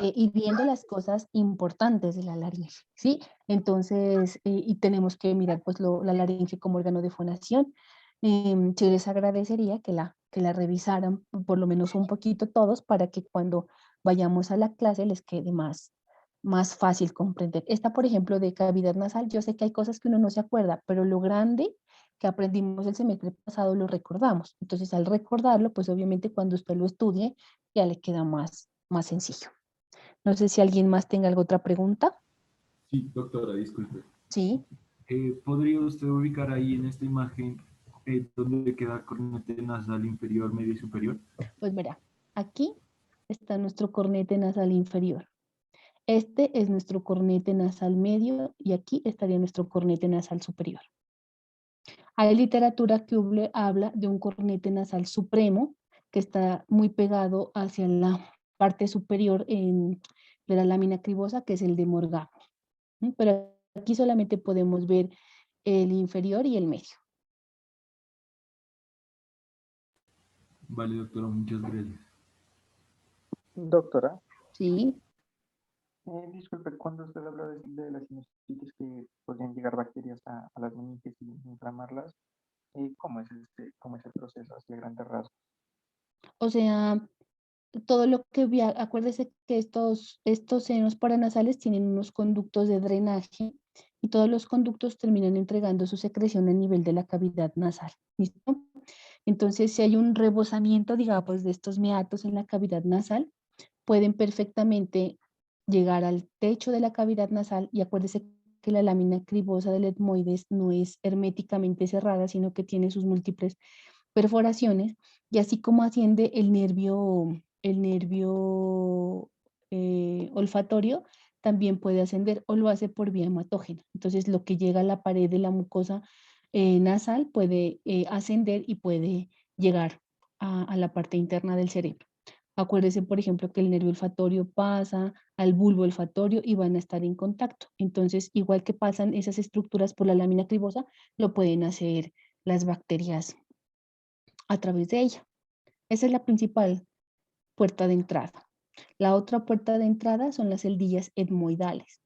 Y viendo las cosas importantes de la laringe, ¿sí? Entonces, y tenemos que mirar pues la laringe como órgano de fonación. Yo les agradecería que la revisaran por lo menos un poquito todos para que cuando vayamos a la clase les quede más fácil comprender. Esta, por ejemplo, de cavidad nasal, yo sé que hay cosas que uno no se acuerda, pero lo grande que aprendimos el semestre pasado lo recordamos. Entonces, al recordarlo, pues obviamente cuando usted lo estudie, ya le queda más sencillo. No sé si alguien más tenga alguna otra pregunta. Sí, doctora, disculpe. Sí. ¿Podría usted ubicar ahí en esta imagen donde queda cornete nasal inferior, medio y superior? Pues verá, aquí está nuestro cornete nasal inferior. Este es nuestro cornete nasal medio y aquí estaría nuestro cornete nasal superior. Hay literatura que habla de un cornete nasal supremo que está muy pegado hacia la parte superior de la lámina cribosa, que es el de Morgado. Pero aquí solamente podemos ver el inferior y el medio. Vale, doctora, muchas gracias. Doctora, Sí. disculpe, cuando usted habla de las sinusitis que podrían llegar bacterias a las meninges y inflamarlas, ¿cómo es el proceso hacia grandes rasgos? O sea, todo lo que acuérdese que estos senos paranasales tienen unos conductos de drenaje y todos los conductos terminan entregando su secreción a nivel de la cavidad nasal. ¿Listo? Entonces, si hay un rebosamiento, digamos, de estos meatos en la cavidad nasal, pueden perfectamente llegar al techo de la cavidad nasal y acuérdese que la lámina cribosa del etmoides no es herméticamente cerrada, sino que tiene sus múltiples perforaciones, y así como asciende el nervio olfatorio, también puede ascender o lo hace por vía hematógena. Entonces, lo que llega a la pared de la mucosa nasal puede ascender y puede llegar a la parte interna del cerebro. Acuérdese, por ejemplo, que el nervio olfatorio pasa al bulbo olfatorio y van a estar en contacto. Entonces, igual que pasan esas estructuras por la lámina cribosa, lo pueden hacer las bacterias a través de ella. Esa es la principal puerta de entrada. La otra puerta de entrada son las celdillas etmoidales,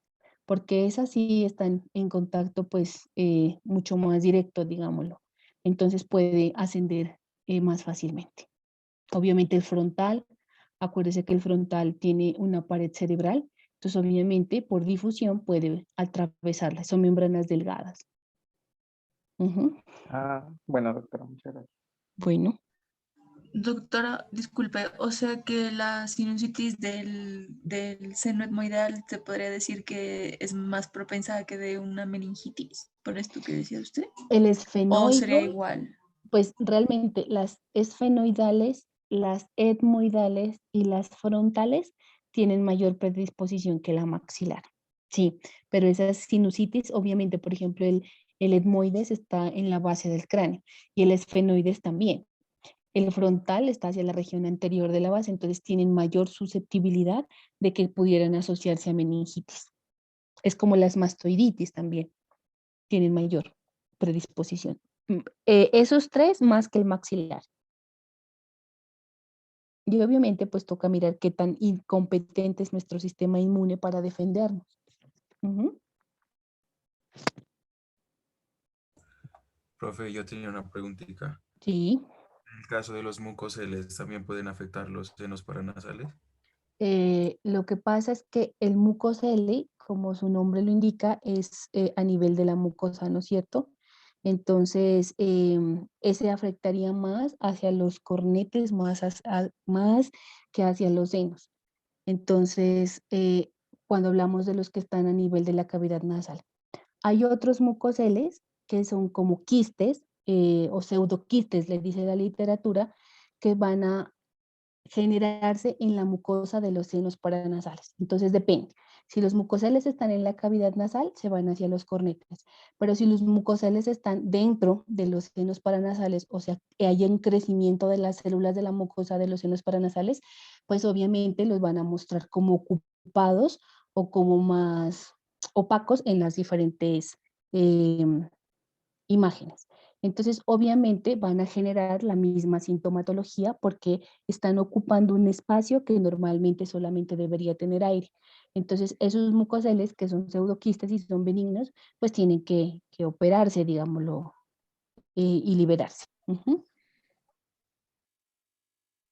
porque esas sí están en contacto pues mucho más directo, digámoslo. Entonces puede ascender más fácilmente. Obviamente el frontal, acuérdese que el frontal tiene una pared cerebral, entonces obviamente por difusión puede atravesarla, son membranas delgadas. Bueno, doctora, muchas gracias. Bueno. Doctora, disculpe, o sea que la sinusitis del seno etmoidal se podría decir que es más propensa a que de una meningitis, por esto que decía usted. El ¿O esfenoide, sería igual? pues realmente las esfenoidales, las etmoidales y las frontales tienen mayor predisposición que la maxilar. Sí, pero esas sinusitis, obviamente, por ejemplo, el etmoides está en la base del cráneo y el esfenoides también. El frontal está hacia la región anterior de la base, entonces tienen mayor susceptibilidad de que pudieran asociarse a meningitis. Es como las mastoiditis también, tienen mayor predisposición. Esos tres más que el maxilar. Y obviamente pues toca mirar qué tan incompetente es nuestro sistema inmune para defendernos. Profe, yo tenía una preguntita. Sí. En el caso de los mucoceles, ¿también pueden afectar los senos paranasales? Lo que pasa es que el mucocele, como su nombre lo indica, es a nivel de la mucosa, ¿no es cierto? Entonces, ese afectaría más hacia los cornetes, más que hacia los senos. Entonces, cuando hablamos de los que están a nivel de la cavidad nasal. Hay otros mucoceles que son como quistes o pseudoquistes, le dice la literatura, que van a generarse en la mucosa de los senos paranasales. Entonces depende. Si los mucoceles están en la cavidad nasal, se van hacia los cornetes. Pero si los mucoceles están dentro de los senos paranasales, o sea, que hay un crecimiento de las células de la mucosa de los senos paranasales, pues obviamente los van a mostrar como ocupados o como más opacos en las diferentes imágenes. Entonces, obviamente van a generar la misma sintomatología porque están ocupando un espacio que normalmente solamente debería tener aire. Entonces, esos mucoceles que son pseudoquistes y son benignos, pues tienen que operarse, digámoslo, y liberarse.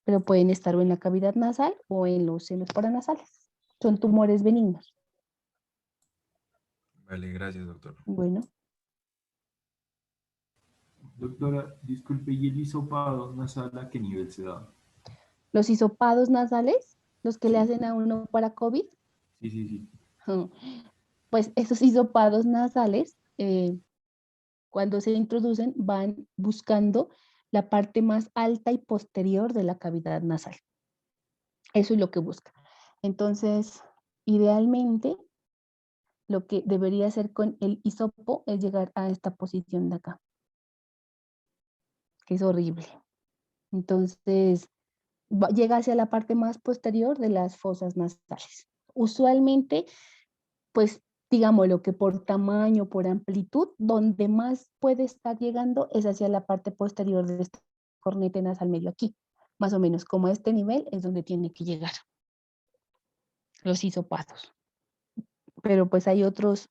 Pero pueden estar o en la cavidad nasal o en los senos paranasales. Son tumores benignos. Vale, gracias, doctor. Bueno. Doctora, disculpe, ¿y el hisopado nasal a qué nivel se da? Los hisopados nasales, los que le hacen a uno para COVID. Sí. Pues esos hisopados nasales, cuando se introducen, van buscando la parte más alta y posterior de la cavidad nasal. Eso es lo que busca. Entonces, idealmente, lo que debería hacer con el hisopo es llegar a esta posición de acá, que es horrible. Entonces, llega hacia la parte más posterior de las fosas nasales. Usualmente, pues, digámoslo que por tamaño, por amplitud, donde más puede estar llegando es hacia la parte posterior de este cornete nasal medio aquí. Más o menos como a este nivel es donde tiene que llegar los hisopados. Pero pues hay otros,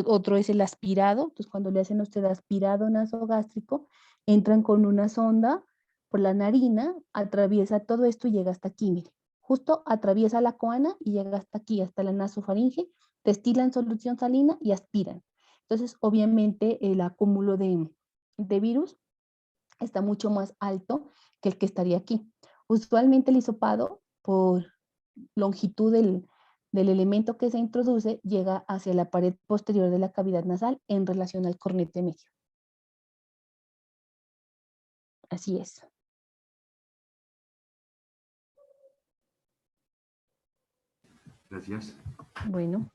otro es el aspirado. Entonces cuando le hacen a usted aspirado nasogástrico, entran con una sonda por la narina, atraviesa todo esto y llega hasta aquí, mire. Justo atraviesa la coana y llega hasta aquí, hasta la nasofaringe, destilan solución salina y aspiran. Entonces, obviamente, el acúmulo de virus está mucho más alto que el que estaría aquí. Usualmente el hisopado, por longitud del elemento que se introduce llega hacia la pared posterior de la cavidad nasal en relación al cornete medio. Así es. Gracias. Bueno,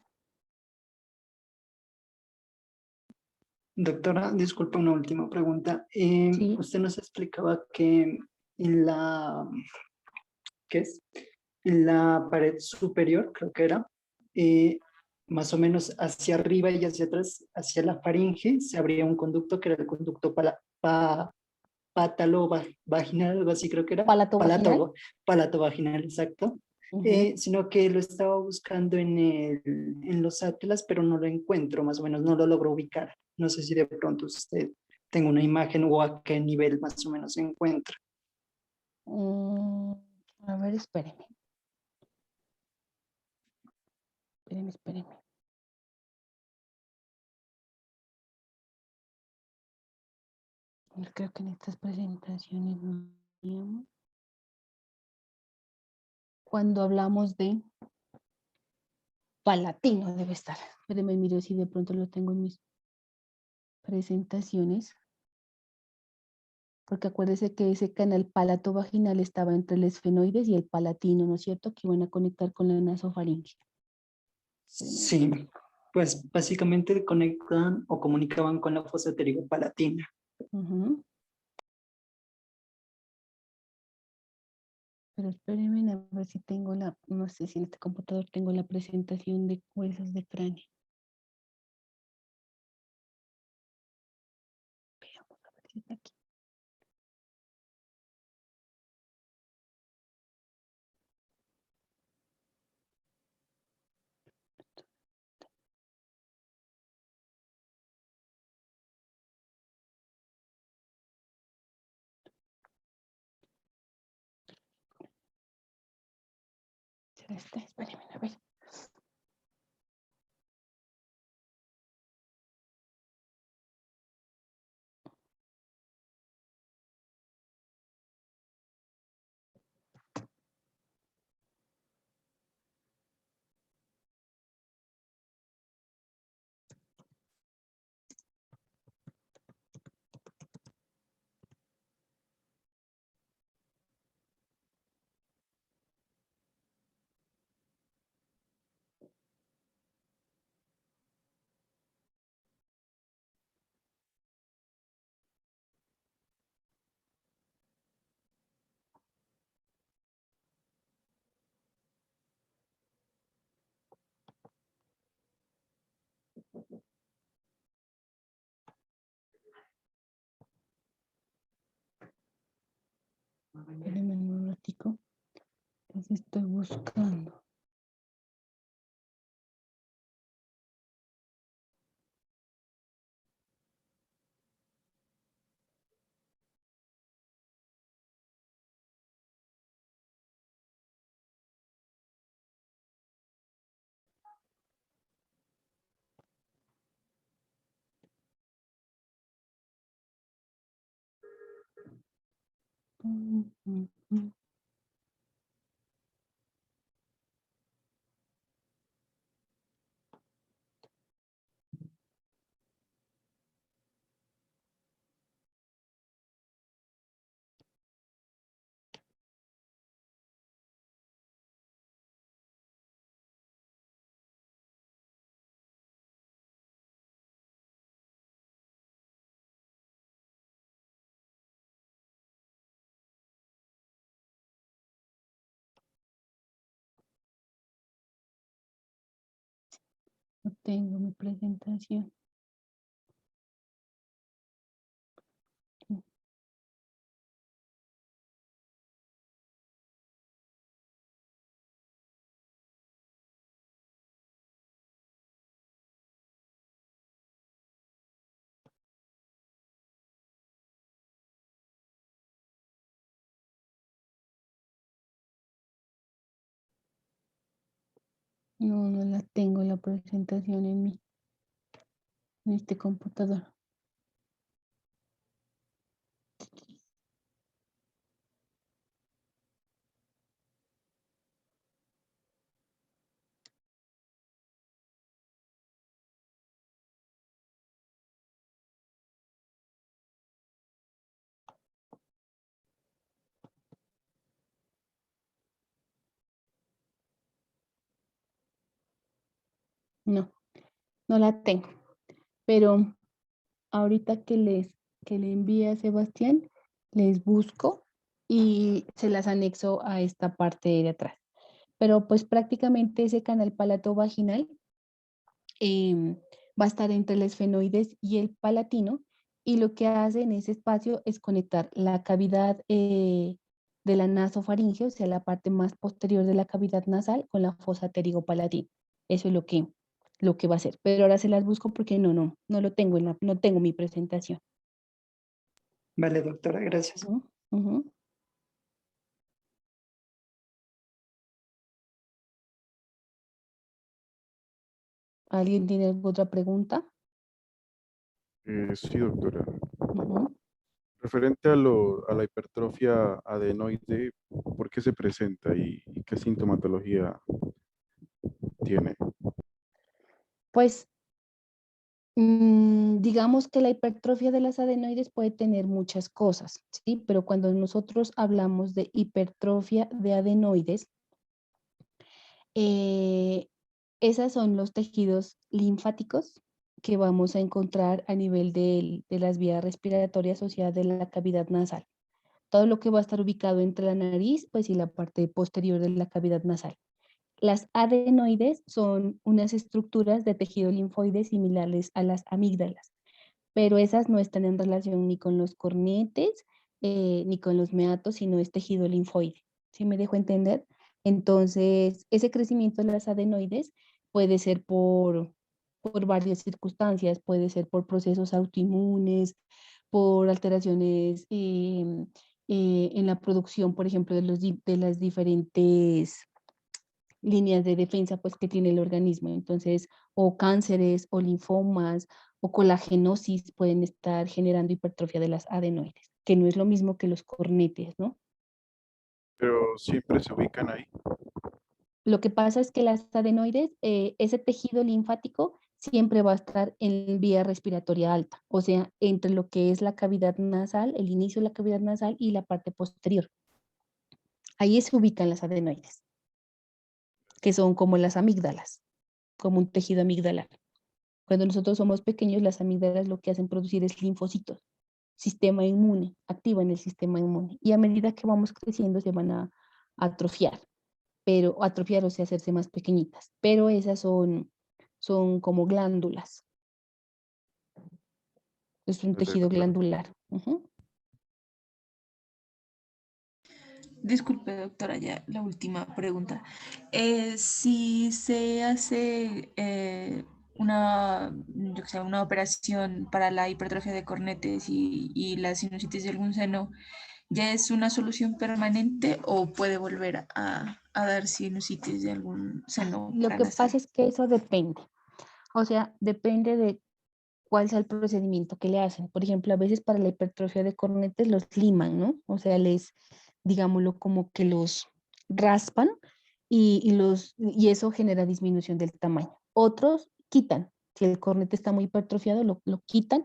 Doctora, disculpa una última pregunta. sí, Usted nos explicaba que en ¿qué es? En la pared superior, creo que era, eh, más o menos hacia arriba y hacia atrás, hacia la faringe, se abría un conducto que era el conducto pátalo-vaginal, algo así creo que era. palato vaginal. Palato vaginal, exacto. Ujú. Sino que lo estaba buscando en los atlas, pero no lo encuentro, más o menos, no lo logro ubicar. No sé si de pronto usted tenga una imagen o a qué nivel más o menos se encuentra. Mm, a ver, espéreme. Espéreme. Creo que en estas presentaciones no teníamos. Cuando hablamos de palatino debe estar. Espéreme, miro si de pronto lo tengo en mis presentaciones. Porque acuérdese que ese canal palato-vaginal estaba entre el esfenoides y el palatino, ¿no es cierto? Que iban a conectar con la nasofaringe. Sí, pues básicamente conectan o comunicaban con la fosa palatina. Ujú. Pero espérenme a ver si tengo no sé si en este computador tengo la presentación de huesos de cráneo. Veamos a ver si está aquí. ¿Será este? Espérenme a ver. Espérenme un ratico. Entonces estoy buscando. Mm, mm, mm. No tengo mi presentación. No, no la tengo la presentación en este computador. No, no la tengo. Pero ahorita que le envíe a Sebastián, les busco y se las anexo a esta parte de atrás. Pero pues prácticamente ese canal palato-vaginal va a estar entre el esfenoides y el palatino, y lo que hace en ese espacio es conectar la cavidad de la nasofaringe, o sea, la parte más posterior de la cavidad nasal, con la fosa pterigo-palatina. Eso es lo que va a hacer. Pero ahora se las busco porque no lo tengo no tengo mi presentación. Vale, doctora, gracias. Ujú, ujú. ¿Alguien tiene alguna otra pregunta? Sí, doctora. Ujú. Referente a la hipertrofia adenoide, ¿por qué se presenta y qué sintomatología tiene? Pues digamos que la hipertrofia de las adenoides puede tener muchas cosas, ¿sí? Pero cuando nosotros hablamos de hipertrofia de adenoides, esos son los tejidos linfáticos que vamos a encontrar a nivel de las vías respiratorias asociadas de la cavidad nasal. Todo lo que va a estar ubicado entre la nariz, pues, y la parte posterior de la cavidad nasal. Las adenoides son unas estructuras de tejido linfoide similares a las amígdalas, pero esas no están en relación ni con los cornetes, ni con los meatos, sino es tejido linfoide. ¿Sí me dejo entender? Entonces, ese crecimiento de las adenoides puede ser por varias circunstancias, puede ser por procesos autoinmunes, por alteraciones en la producción, por ejemplo, de las diferentes líneas de defensa pues que tiene el organismo. Entonces, o cánceres o linfomas o colagenosis pueden estar generando hipertrofia de las adenoides, que no es lo mismo que los cornetes, ¿no? Pero siempre se ubican ahí. Lo que pasa es que las adenoides, ese tejido linfático siempre va a estar en vía respiratoria alta, o sea, entre lo que es la cavidad nasal, el inicio de la cavidad nasal y la parte posterior. Ahí se ubican las adenoides, que son como las amígdalas, como un tejido amigdalar. Cuando nosotros somos pequeños, las amígdalas lo que hacen producir es linfocitos, sistema inmune, activan el sistema inmune. Y a medida que vamos creciendo se van a atrofiar, o sea, hacerse más pequeñitas. Pero esas son como glándulas. Es un tejido Perfecto. glandular. Ujú. Disculpe, doctora, ya la última pregunta. Si se hace yo que sé, una operación para la hipertrofia de cornetes y la sinusitis de algún seno, ¿ya es una solución permanente o puede volver a dar sinusitis de algún seno Lo que paranasal? pasa es que eso depende. O sea, depende de cuál sea el procedimiento que le hacen. Por ejemplo, a veces para la hipertrofia de cornetes los liman, ¿no? O sea, digámoslo, como que los raspan y eso genera disminución del tamaño. Otros quitan. Si el cornete está muy hipertrofiado, lo quitan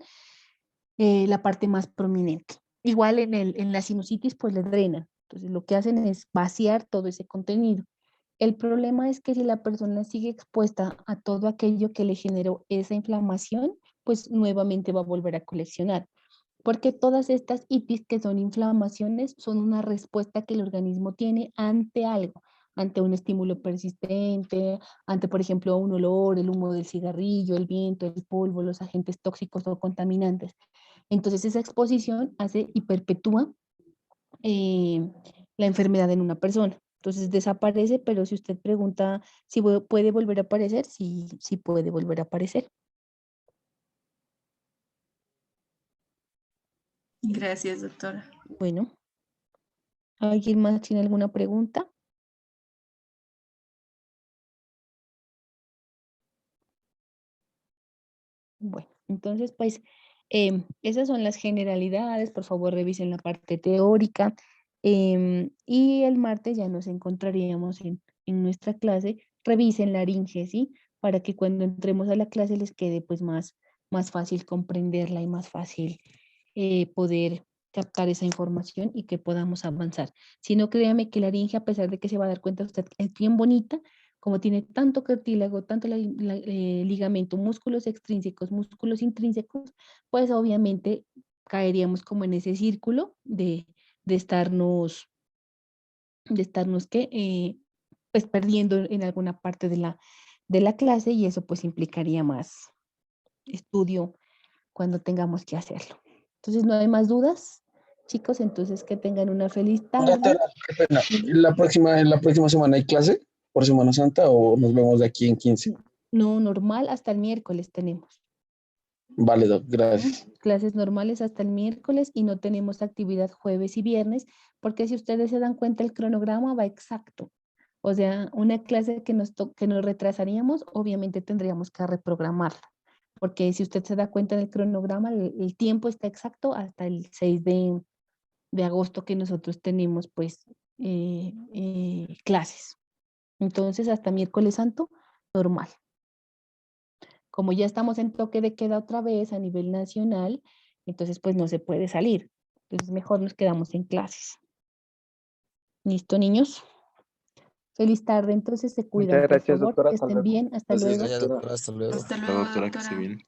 la parte más prominente. Igual en la sinusitis, pues le drenan. Entonces, lo que hacen es vaciar todo ese contenido. El problema es que si la persona sigue expuesta a todo aquello que le generó esa inflamación, pues nuevamente va a volver a coleccionar. Porque todas estas itis que son inflamaciones son una respuesta que el organismo tiene ante algo, ante un estímulo persistente, ante, por ejemplo, un olor, el humo del cigarrillo, el viento, el polvo, los agentes tóxicos o contaminantes. Entonces esa exposición hace y perpetúa eh, la enfermedad en una persona. Entonces desaparece, pero si usted pregunta si puede volver a aparecer, sí, sí puede volver a aparecer. Gracias, doctora. Bueno, ¿alguien más tiene alguna pregunta? Bueno, entonces pues esas son las generalidades. Por favor, revisen la parte teórica. Y el martes ya nos encontraríamos en nuestra clase. Revisen laringe, ¿sí? Para que cuando entremos a la clase les quede pues más fácil comprenderla y más fácil poder captar esa información y que podamos avanzar. Si no, créame que laringe, a pesar de que se va a dar cuenta usted, es bien bonita, como tiene tanto cartílago, tanto ligamento, músculos extrínsecos, músculos intrínsecos, pues obviamente caeríamos como en ese círculo de estarnos pues perdiendo en alguna parte de la clase, y eso pues implicaría más estudio cuando tengamos que hacerlo. Entonces, ¿no hay más dudas? Chicos, entonces que tengan una feliz tarde. Doctora, qué pena. ¿La próxima semana hay clase por Semana Santa o nos vemos de aquí en 15? No, normal, hasta el miércoles tenemos. Vale, doc, gracias. Clases normales hasta el miércoles y no tenemos actividad jueves y viernes, porque si ustedes se dan cuenta el cronograma va exacto. O sea, una clase que nos retrasaríamos, obviamente tendríamos que reprogramarla, porque si usted se da cuenta del cronograma, el tiempo está exacto hasta el 6 de agosto que nosotros tenemos pues clases. Entonces hasta miércoles santo, normal. Como ya estamos en toque de queda otra vez a nivel nacional, entonces pues no se puede salir. Entonces mejor nos quedamos en clases. ¿Listo, niños? Feliz tarde, entonces se cuidan, Muchas por gracias, favor, doctora. que Hasta estén luego. bien, hasta luego. Gracias, doctora. Hasta luego. Hasta La luego, doctora, que doctora. esté bien.